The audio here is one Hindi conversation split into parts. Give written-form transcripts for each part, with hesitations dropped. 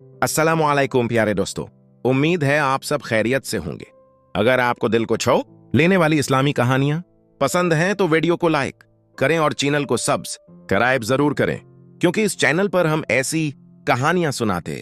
अस्सलामुअलैकुम प्यारे दोस्तों। उम्मीद है आप सब खैरियत से होंगे। अगर आपको दिल को छू लेने वाली इस्लामी कहानियां पसंद हैं तो वीडियो को लाइक करें और चैनल को सब्सक्राइब जरूर करें, क्योंकि इस चैनल पर हम ऐसी कहानियां सुनाते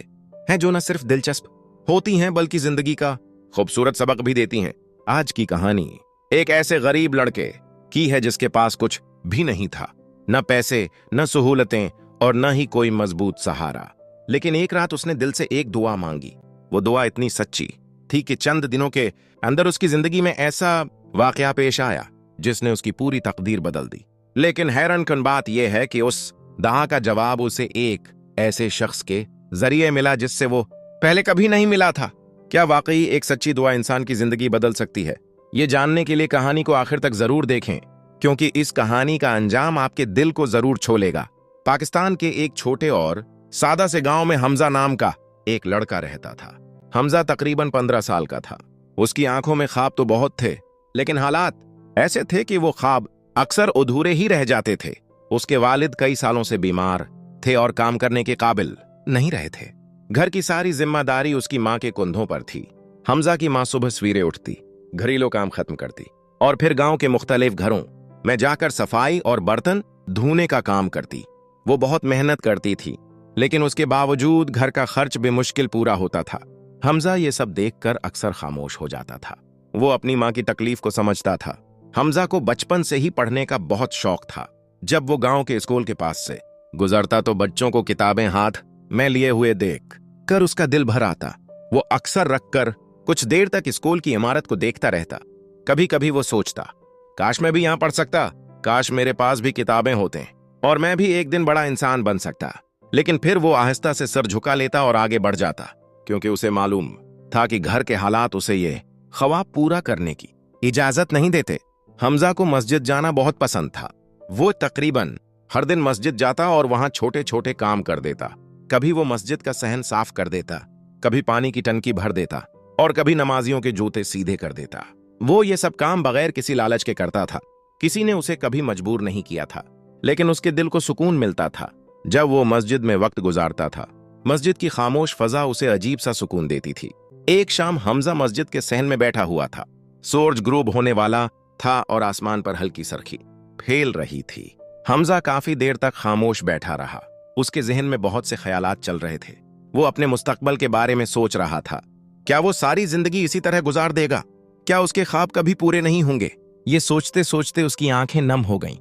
हैं जो न सिर्फ दिलचस्प होती हैं बल्कि जिंदगी का खूबसूरत सबक भी देती हैं। आज की कहानी एक ऐसे गरीब लड़के की है जिसके पास कुछ भी नहीं था, न पैसे, न सहूलतें और न ही कोई मजबूत सहारा। लेकिन एक रात उसने दिल से एक दुआ मांगी। वो दुआ इतनी सच्ची थी कि चंद दिनों के अंदर उसकी जिंदगी में ऐसा वाकया पेश आया जिसने उसकी पूरी तकदीर बदल दी। लेकिन हैरानकुन बात यह है कि उस दुआ का जवाब उसे एक ऐसे शख्स के जरिए मिला जिससे वो पहले कभी नहीं मिला था। क्या वाकई एक सच्ची दुआ इंसान की जिंदगी बदल सकती है? ये जानने के लिए कहानी को आखिर तक जरूर देखें, क्योंकि इस कहानी का अंजाम आपके दिल को जरूर छू लेगा। पाकिस्तान के एक छोटे और सादा से गांव में हमजा नाम का एक लड़का रहता था। हमजा तकरीबन 15 साल का था। उसकी आंखों में ख्वाब तो बहुत थे, लेकिन हालात ऐसे थे कि वो ख्वाब अक्सर अधूरे ही रह जाते थे। उसके वालिद कई सालों से बीमार थे और काम करने के काबिल नहीं रहे थे। घर की सारी जिम्मेदारी उसकी माँ के कंधों पर थी। हमजा की माँ सुबह सवेरे उठती, घरेलू काम खत्म करती और फिर गांव के मुख्तलिफ घरों में जाकर सफाई और बर्तन धोने का काम करती। वो बहुत मेहनत करती थी, लेकिन उसके बावजूद घर का खर्च बेमुश्किल पूरा होता था। हमजा ये सब देखकर अक्सर खामोश हो जाता था। वो अपनी माँ की तकलीफ को समझता था। हमजा को बचपन से ही पढ़ने का बहुत शौक था। जब वो गांव के स्कूल के पास से गुजरता तो बच्चों को किताबें हाथ में लिए हुए देख कर उसका दिल भर आता। वो अक्सर रखकर कुछ देर तक स्कूल की इमारत को देखता रहता। कभी कभी वो सोचता, काश मैं भी यहां पढ़ सकता, काश मेरे पास भी किताबें होते और मैं भी एक दिन बड़ा इंसान बन सकता। लेकिन फिर वो आहिस्ता से सर झुका लेता और आगे बढ़ जाता, क्योंकि उसे मालूम था कि घर के हालात उसे ये ख्वाब पूरा करने की इजाजत नहीं देते। हमजा को मस्जिद जाना बहुत पसंद था। वो तकरीबन हर दिन मस्जिद जाता और वहां छोटे छोटे काम कर देता। कभी वो मस्जिद का सहन साफ कर देता, कभी पानी की टंकी भर देता और कभी नमाजियों के जूते सीधे कर देता। वो ये सब काम बगैर किसी लालच के करता था। किसी ने उसे कभी मजबूर नहीं किया था, लेकिन उसके दिल को सुकून मिलता था जब वो मस्जिद में वक्त गुजारता था। मस्जिद की खामोश फजा उसे अजीब सा सुकून देती थी। एक शाम हमजा मस्जिद के सहन में बैठा हुआ था। सूरज ग्रूब होने वाला था और आसमान पर हल्की सरखी फैल रही थी। हमजा काफी देर तक खामोश बैठा रहा। उसके जहन में बहुत से ख्यालात चल रहे थे। वो अपने मुस्तकबल के बारे में सोच रहा था। क्या वो सारी जिंदगी इसी तरह गुजार देगा? क्या उसके ख्वाब कभी पूरे नहीं होंगे? ये सोचते सोचते उसकी आंखें नम हो गईं।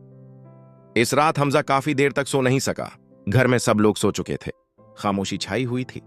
इस रात हमजा काफी देर तक सो नहीं सका। घर में सब लोग सो चुके थे। खामोशी छाई हुई थी।